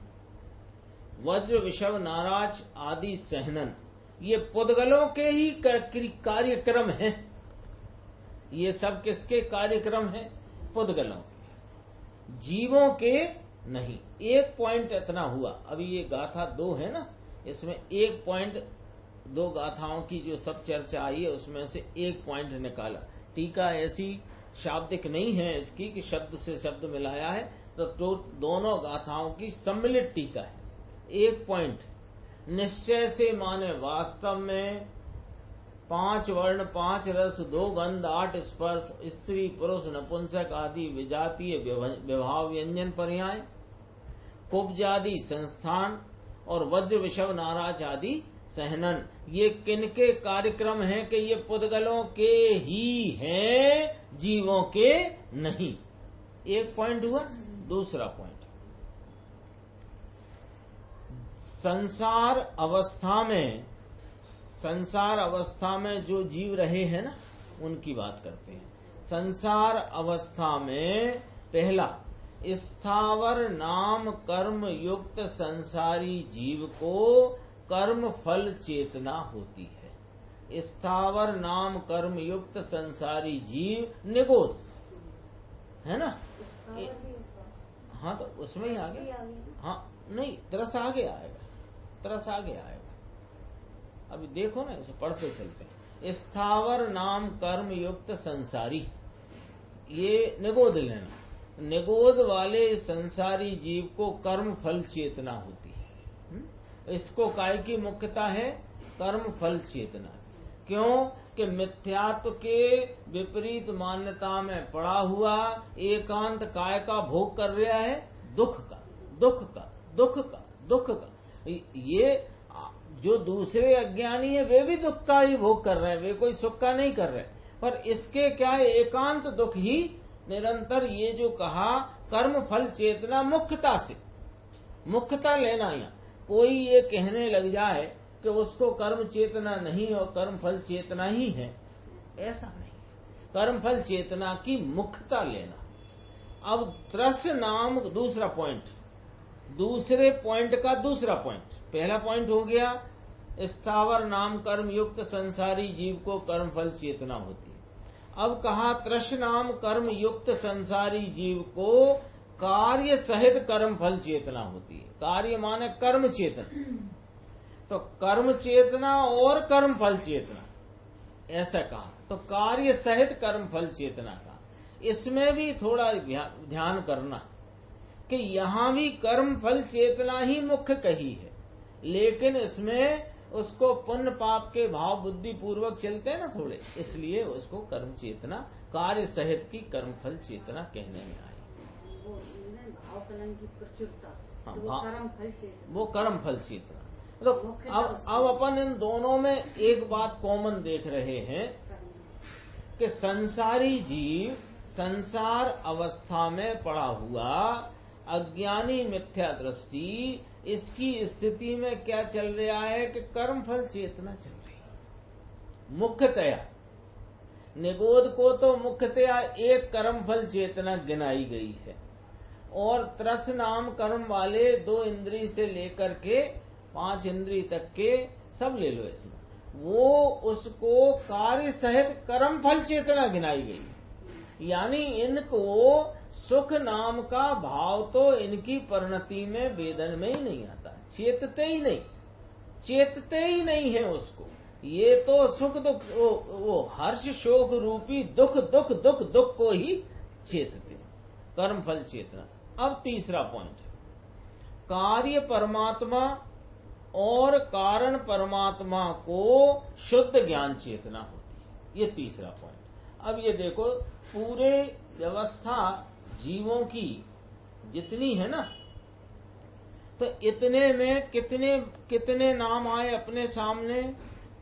A: वज्र विषव नाराज आदि सहनन, ये पुद्गलों के ही कार्यक्रम हैं। ये सब किसके कार्यक्रम हैं? पुद्गलों के, जीवों के नहीं। एक पॉइंट इतना हुआ। अभी ये गाथा 2 है ना, इसमें एक पॉइंट 2 गाथाओं की जो सब चर्चा आई है उसमें से एक पॉइंट निकाला। टीका ऐसी शाब्दिक नहीं है इसकी कि शब्द से शब्द मिलाया है, तो दोनों गाथाओं की सम्मिलित टीका है। एक पॉइंट, निश्चय से माने वास्तव में 5 वर्ण 5 रस 2 गंध 8 स्पर्श स्त्री पुरुष नपुंसक आदि विजातीय विभाव व्यंजन पर्याय, कुब्जादि संस्थान और वज्र विषव नाराज आदि सहनन, ये किनके कार्यक्रम हैं कि ये पुद्गलों के ही हैं, जीवों के नहीं। एक पॉइंट हुआ। दूसरा पॉइंट, संसार अवस्था में जो जीव रहे हैं ना, उनकी बात करते हैं। संसार अवस्था में पहला, स्थावर नाम कर्म युक्त संसारी जीव को कर्म फल चेतना होती है। स्थावर नाम कर्म युक्त संसारी जीव निगोद है ना। हाँ, तो उसमें ही आ गया। हाँ नहीं, तरस आगे आएगा। अभी देखो ना, इसे पढ़ते चलते हैं। स्थावर नाम कर्म युक्त संसारी, ये निगोद लेना। निगोद वाले संसारी जीव को कर्म फल चेतना होती है। इसको काय की मुख्यता है? कर्म फल चेतना। क्यों कि मिथ्यात्व के विपरीत मान्यता में पड़ा हुआ एकांत काय का भोग कर रहा है? दुख का। ये जो दूसरे अज्ञानी है वे भी दुख का ही भोग कर रहे हैं, वे कोई सुख का नहीं कर रहे। पर इसके क्या है? एकांत दुख ही निरंतर। ये जो कहा कर्म फल चेतना, मुख्यता लेना। यहाँ कोई ये कहने लग जाए कि उसको कर्म चेतना नहीं और कर्म फल चेतना ही है, ऐसा नहीं। कर्म फल चेतना की मुख्यता लेना। अब त्रस नाम दूसरा पॉइंट, दूसरे पॉइंट का दूसरा पॉइंट। पहला पॉइंट हो गया स्थावर नाम कर्म युक्त संसारी जीव को कर्म फल चेतना होती है। अब कहा त्रस नाम कर्म युक्त संसारी जीव को कार्य सहित कर्म फल चेतना होती है। कार्य माने कर्म चेतना, तो कर्म चेतना और कर्म फल चेतना ऐसा कहा। तो कार्य सहित कर्म फल चेतना का, इसमें भी थोड़ा ध्यान करना कि यहां भी कर्म फल चेतना ही मुख्य कही है, लेकिन इसमें उसको पुण्य पाप के भाव बुद्धि पूर्वक चलते हैं ना थोड़े, इसलिए उसको कर्म चेतना कार्य सहित की कर्म फल चेतना कहने में आई।
B: वो भाव कलन की प्रचुरता,
A: हाँ,
B: तो वो कर्म फल चेतना।
A: तो अब अपन इन दोनों में एक बात कॉमन देख रहे हैं कि संसारी जीव संसार अवस्था में पड़ा हुआ अज्ञानी मिथ्या दृष्टि, इसकी स्थिति में क्या चल रहा है कि कर्म फल चेतना चल रही है मुख्यतया। निगोद को तो मुख्यतया एक कर्म फल चेतना गिनाई गई है, और त्रस नाम कर्म वाले 2 इंद्रिय से लेकर के 5 इंद्रिय तक के सब ले लो इसमें, वो उसको कार्य सहित कर्म फल चेतना गिनाई गई। यानी इनको सुख नाम का भाव तो इनकी परिणति में वेदन में ही नहीं आता, चेतते ही नहीं है उसको। ये तो सुख दुख वो हर्ष शोक रूपी दुख दुख दुख दुख को ही चेतते, कर्म फल चेतना। अब तीसरा पॉइंट, कार्य परमात्मा और कारण परमात्मा को शुद्ध ज्ञान चेतना होती है, ये तीसरा पॉइंट। अब ये देखो पूरे व्यवस्था जीवों की जितनी है ना, तो इतने में कितने नाम आए अपने सामने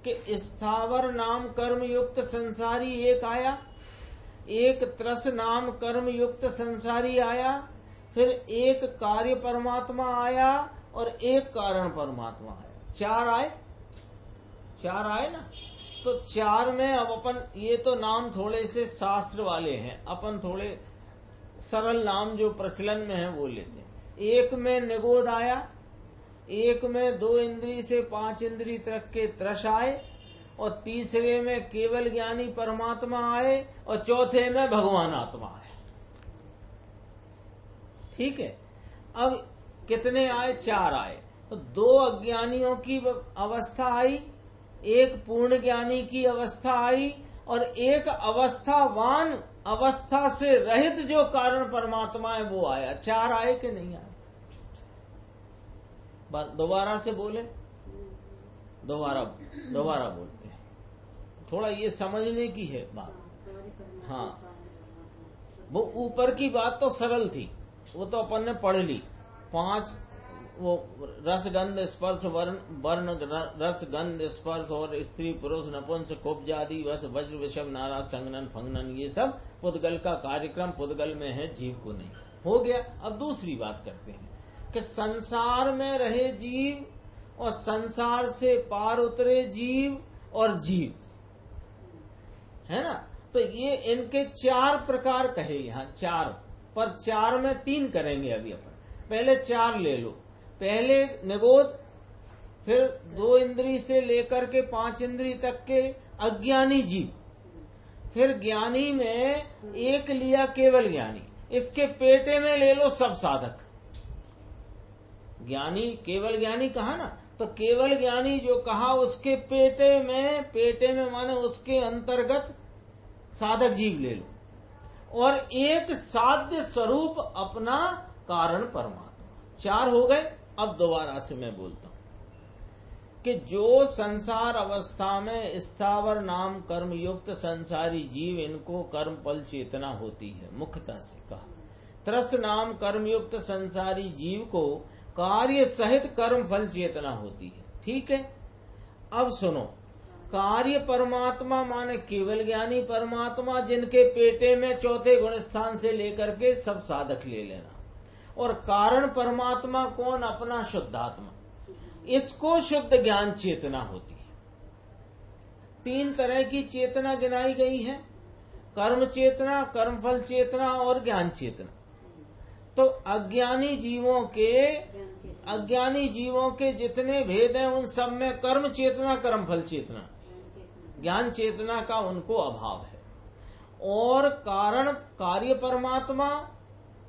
A: कि स्थावर नाम कर्म युक्त संसारी एक आया, एक त्रस नाम कर्म युक्त संसारी आया, फिर एक कार्य परमात्मा आया और एक कारण परमात्मा आया। 4 आए ना। तो 4 में अब अपन ये तो नाम थोड़े से शास्त्र वाले हैं, अपन थोड़े सरल नाम जो प्रचलन में है वो लेते हैं। एक में निगोद आया, एक में 2 इंद्रिय से 5 इंद्रिय तक के त्रस आए, और तीसरे में केवल ज्ञानी परमात्मा आए, और चौथे में भगवान आत्मा आए। ठीक है। अब कितने आए? 4 आए। तो 2 अज्ञानियों की अवस्था आई, एक पूर्ण ज्ञानी की अवस्था आई, और एक अवस्थावान अवस्था से रहित जो कारण परमात्मा है वो आया। 4 आए कि नहीं आए? दोबारा से बोले, दोबारा बोलते हैं, थोड़ा ये समझने की है बात। हाँ, वो ऊपर की बात तो सरल थी, वो तो अपन ने पढ़ ली। 5 वो रस गंध स्पर्श वर्ण रस गंध स्पर्श और स्त्री पुरुष नपुंसक कुब्ज आदि वस वज्र विषम नारा संगनन फंगनन, ये सब पुद्गल का कार्यक्रम पुद्गल में है, जीव को नहीं। हो गया। अब दूसरी बात करते हैं कि संसार में रहे जीव और संसार से पार उतरे जीव और जीव है ना। तो ये इनके 4 प्रकार कहे यहाँ, 4 पर 4 में 3 करेंगे अभी अपन। पहले 4 ले लो। पहले निगोद, फिर 2 इंद्रिय से लेकर के 5 इंद्रिय तक के अज्ञानी जीव, फिर ज्ञानी में एक लिया केवल ज्ञानी, इसके पेटे में ले लो सब साधक। ज्ञानी केवल ज्ञानी कहा ना, तो केवल ज्ञानी जो कहा उसके पेटे में माने उसके अंतर्गत साधक जीव ले लो, और एक साध्य स्वरूप अपना कारण परमात्मा। 4 हो गए। अब दोबारा से मैं बोलता हूं कि जो संसार अवस्था में स्थावर नाम कर्म युक्त संसारी जीव, इनको कर्म फल चेतना होती है मुख्यता से कहा। त्रस नाम कर्म युक्त संसारी जीव को कार्य सहित कर्म फल चेतना होती है। ठीक है। अब सुनो, कार्य परमात्मा माने केवल ज्ञानी परमात्मा, जिनके पेटे में चौथे गुण स्थान से लेकर के सब साधक ले लेना, और कारण परमात्मा कौन? अपना शुद्धात्मा, इसको शुद्ध ज्ञान चेतना होती है। 3 तरह की चेतना गिनाई गई है, कर्म चेतना, कर्म फल चेतना और ज्ञान चेतना। तो अज्ञानी जीवों के जितने भेद हैं उन सब में कर्म चेतना कर्म फल चेतना, ज्ञान चेतना का उनको अभाव है। और कारण कार्य परमात्मा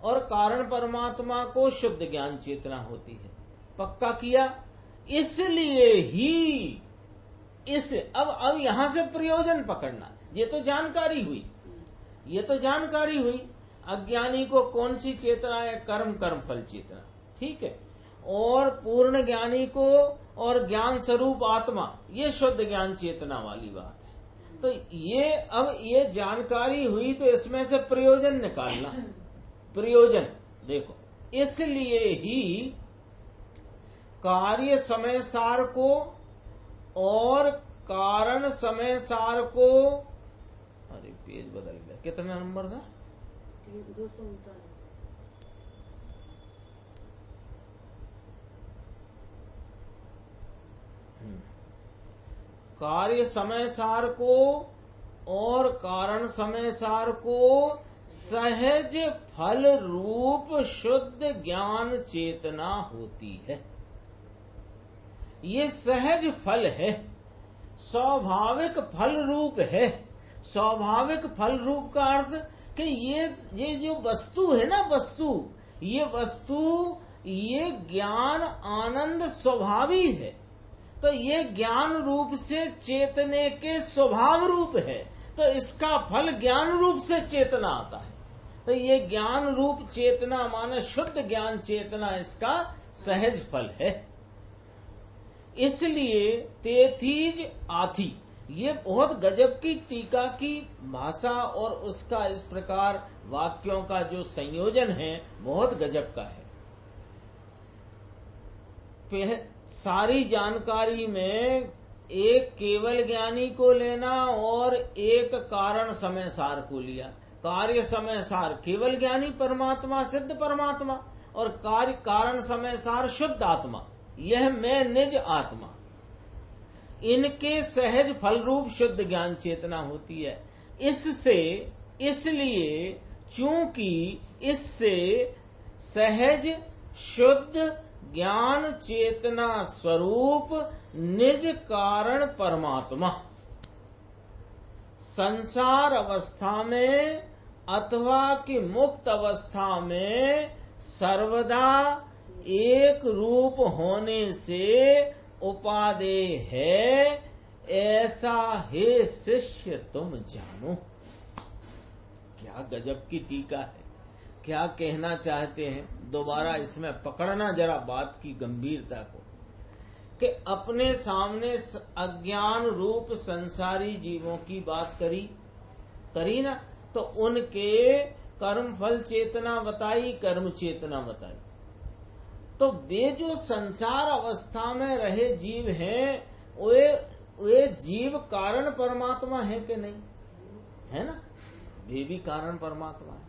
A: और कारण परमात्मा को शुद्ध ज्ञान चेतना होती है। पक्का किया। इसलिए ही अब यहां से प्रयोजन पकड़ना। ये तो जानकारी हुई, अज्ञानी को कौन सी चेतना है? कर्म फल चेतना, ठीक है। और पूर्ण ज्ञानी को और ज्ञान स्वरूप आत्मा, ये शुद्ध ज्ञान चेतना वाली बात है। तो ये जानकारी हुई, तो इसमें से प्रयोजन निकालना। प्रयोजन देखो, इसलिए ही कार्य समय सार को और कारण समय सार को, अरे पेज बदल गया, कितना नंबर था?
B: 239।
A: कार्य समय सार को और कारण समय सार को सहज फल रूप शुद्ध ज्ञान चेतना होती है। ये सहज फल है, स्वाभाविक फल रूप है। स्वाभाविक फल रूप का अर्थ कि ये जो वस्तु है ना, ये ज्ञान आनंद स्वभावी है। तो ये ज्ञान रूप से चेतने के स्वभाव रूप है, तो इसका फल ज्ञान रूप से चेतना आता है। तो ये ज्ञान रूप चेतना माने शुद्ध ज्ञान चेतना इसका सहज फल है। इसलिए तेथीज आथी, ये बहुत गजब की टीका की भाषा और उसका इस प्रकार वाक्यों का जो संयोजन है बहुत गजब का है। सारी जानकारी में एक केवल ज्ञानी को लेना और एक कारण समय सार को लिया। कार्य समय सार केवल ज्ञानी परमात्मा, सिद्ध परमात्मा, और कार्य कारण समय सार शुद्ध आत्मा, यह मैं निज आत्मा। इनके सहज फल रूप शुद्ध ज्ञान चेतना होती है। इसलिए चूंकि इससे सहज शुद्ध ज्ञान चेतना स्वरूप निज कारण परमात्मा संसार अवस्था में अथवा कि मुक्त अवस्था में सर्वदा एक रूप होने से उपादेय है, ऐसा हे शिष्य तुम जानो। क्या गजब की टीका है, क्या कहना चाहते हैं। दोबारा इसमें पकड़ना जरा बात की गंभीरता को, कि अपने सामने अज्ञान रूप संसारी जीवों की बात करी ना, तो उनके कर्म फल चेतना बताई, कर्म चेतना बताई। तो वे जो संसार अवस्था में रहे जीव हैं, वे जीव कारण परमात्मा है कि नहीं? है ना, वे भी कारण परमात्मा है।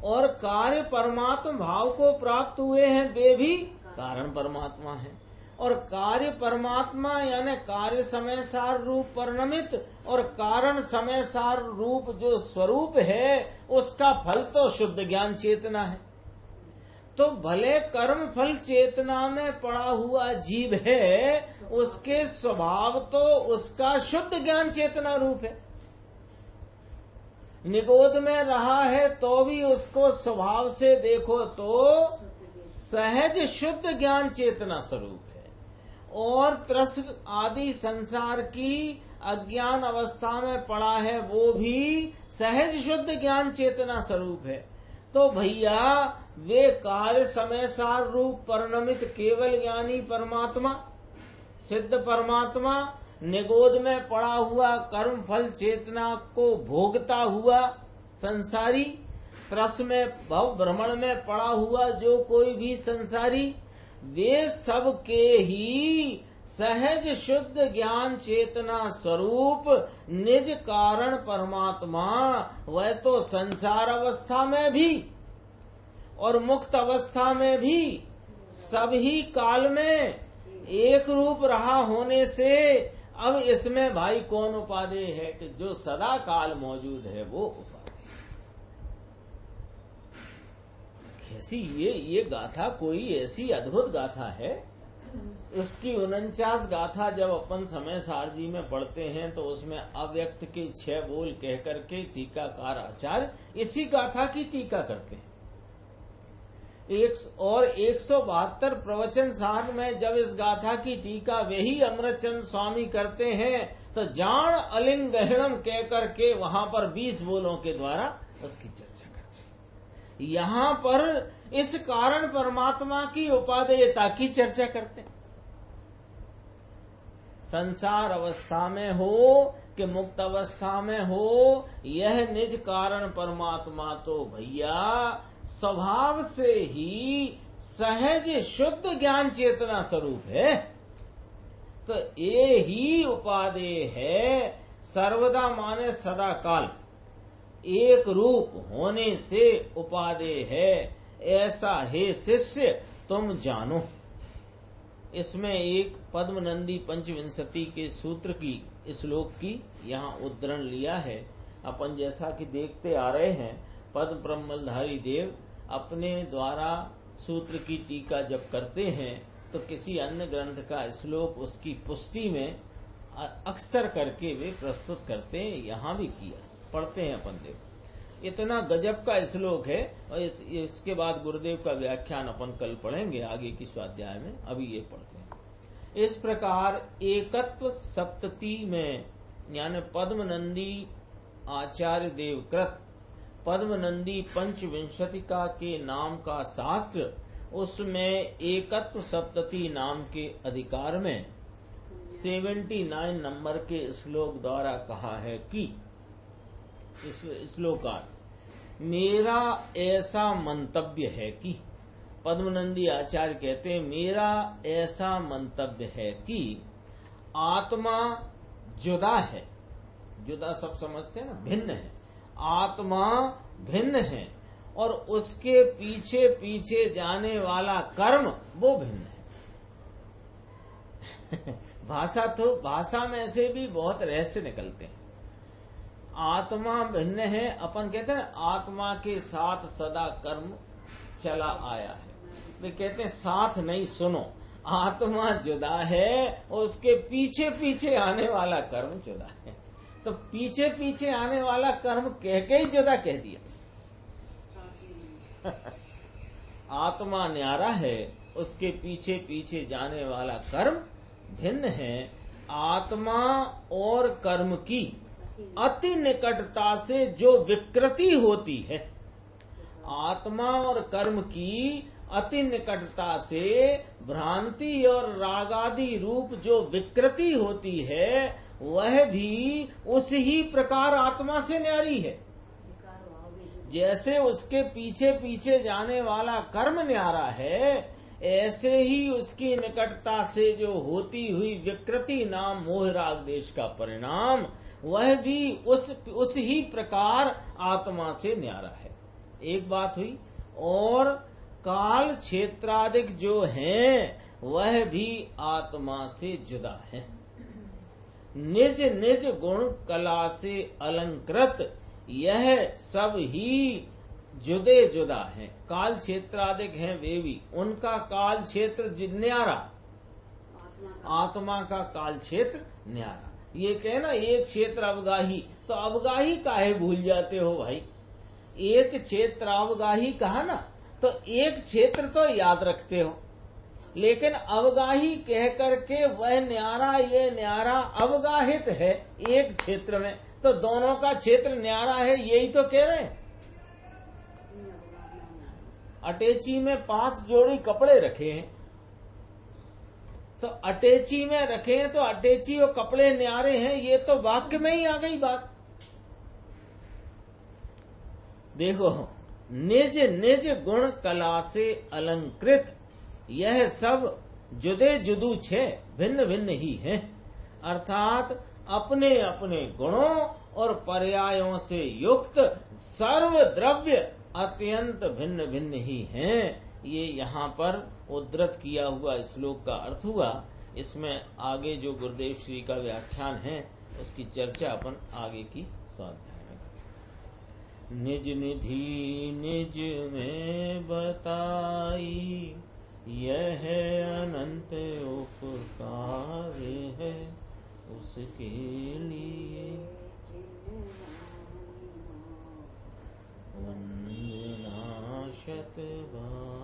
A: और कार्य परमात्मा भाव को प्राप्त हुए हैं, वे भी कारण परमात्मा हैं। और कार्य परमात्मा यानी कार्य समय सार रूप परिणमित और कारण समय सार रूप जो स्वरूप है, उसका फल तो शुद्ध ज्ञान चेतना है। तो भले कर्म फल चेतना में पड़ा हुआ जीव है, उसके स्वभाव तो उसका शुद्ध ज्ञान चेतना रूप है। निगोद में रहा है तो भी उसको स्वभाव से देखो तो सहज शुद्ध ज्ञान चेतना स्वरूप है। और त्रस आदि संसार की अज्ञान अवस्था में पड़ा है, वो भी सहज शुद्ध ज्ञान चेतना स्वरूप है। तो भैया वे कार्य समय सार रूप परिणमित केवल ज्ञानी परमात्मा, सिद्ध परमात्मा, निगोद में पड़ा हुआ कर्म फल चेतना को भोगता हुआ संसारी, त्रस में भव भ्रमण में पड़ा हुआ जो कोई भी संसारी, वे सब के ही सहज शुद्ध ज्ञान चेतना स्वरूप निज कारण परमात्मा, वह तो संसार अवस्था में भी और मुक्त अवस्था में भी सभी काल में एक रूप रहा होने से अब इसमें भाई कौन उपादेय है? कि जो सदा काल मौजूद है वो उपादेय। कैसी ये गाथा कोई ऐसी अद्भुत गाथा है। उसकी 49 गाथा जब अपन समय सार जी में पढ़ते हैं तो उसमें अव्यक्त के 6 बोल कह करके टीकाकार आचार्य इसी गाथा की टीका करते हैं। और 172 प्रवचन सार में जब इस गाथा की टीका वे ही अमृतचंद स्वामी करते हैं तो जान अलिंग गहणम कह करके वहां पर 20 बोलों के द्वारा उसकी चर्चा करते। यहाँ पर इस कारण परमात्मा की उपादेयता की चर्चा करते हैं। संसार अवस्था में हो कि मुक्त अवस्था में हो, यह निज कारण परमात्मा तो भैया स्वभाव से ही सहज शुद्ध ज्ञान चेतना स्वरूप है। तो ये ही उपादेय है। सर्वदा माने सदा काल, एक रूप होने से उपादेय है। ऐसा हे शिष्य तुम जानो। इसमें एक पद्मनंदी पंचविंशति के सूत्र की श्लोक की यहाँ उद्धरण लिया है। अपन जैसा कि देखते आ रहे हैं, पद्म ब्रह्मधारी देव अपने द्वारा सूत्र की टीका जब करते हैं तो किसी अन्य ग्रंथ का श्लोक उसकी पुष्टि में अक्सर करके वे प्रस्तुत करते हैं। यहाँ भी किया, पढ़ते हैं अपन देव। इतना गजब का श्लोक है और इसके बाद गुरुदेव का व्याख्यान अपन कल पढ़ेंगे आगे की स्वाध्याय में। अभी ये पढ़ते हैं। इस प्रकार एकत्व सप्तती में यानी पद्मनंदी आचार्य देव कृत पद्मनंदी पंचविंशतिका के नाम का शास्त्र, उसमें एकत्व सप्तती नाम के अधिकार में 79 नंबर के श्लोक द्वारा कहा है कि श्लोकार्थ मेरा ऐसा मंतव्य है कि, पद्मनंदी आचार्य कहते हैं मेरा ऐसा मंतव्य है कि आत्मा जुदा है। जुदा सब समझते हैं ना, भिन्न है। आत्मा भिन्न है और उसके पीछे पीछे जाने वाला कर्म वो भिन्न है। भाषा में से भी बहुत रहस्य निकलते हैं। आत्मा भिन्न है, अपन कहते हैं आत्मा के साथ सदा कर्म चला आया है। वे कहते हैं साथ नहीं, सुनो, आत्मा जुदा है और उसके पीछे पीछे आने वाला कर्म जुदा है। तो पीछे पीछे आने वाला कर्म कह के ही जुदा कह दिया। आत्मा न्यारा है, उसके पीछे पीछे जाने वाला कर्म भिन्न है। आत्मा और कर्म की अति निकटता से जो विकृति होती है, आत्मा और कर्म की अति निकटता से भ्रांति और रागादि रूप जो विकृति होती है वह भी उसी ही प्रकार आत्मा से न्यारी है। जैसे उसके पीछे पीछे जाने वाला कर्म न्यारा है, ऐसे ही उसकी निकटता से जो होती हुई विकृति नाम मोह राग देश का परिणाम वह भी उस ही प्रकार आत्मा से न्यारा है। एक बात हुई। और काल क्षेत्रादिक जो हैं वह भी आत्मा से जुदा है। निज निज गुण कला से अलंकृत यह सब ही जुदे जुदा हैं। काल क्षेत्रादिक हैं वे भी, उनका काल क्षेत्र न्यारा, आत्मा का काल क्षेत्र न्यारा। ये कहना एक क्षेत्र अवगाही, तो अवगाही काहे भूल जाते हो भाई? एक क्षेत्र अवगाही कहा ना, तो एक क्षेत्र तो याद रखते हो, लेकिन अवगाही कह करके वह न्यारा ये न्यारा अवगाहित है एक क्षेत्र में, तो दोनों का क्षेत्र न्यारा है, यही तो कह रहे हैं। अटैची में 5 जोड़ी कपड़े रखे हैं, तो अटैची में रखे हैं तो अटैची और कपड़े न्यारे हैं, ये तो वाक्य में ही आ गई बात। देखो, निज निज गुण कला से अलंकृत यह सब जुदे जुदू छे, भिन्न भिन्न ही हैं। अर्थात अपने अपने गुणों और पर्यायों से युक्त सर्व द्रव्य अत्यंत भिन्न भिन्न ही हैं। ये यहाँ पर उद्धृत किया हुआ श्लोक का अर्थ हुआ। इसमें आगे जो गुरुदेव श्री का व्याख्यान है उसकी चर्चा अपन आगे की स्वाध्याय में करेंगे। निज निधि निज में बताई यह अनंत उपकार है, उसके लिए वंदना शत बार।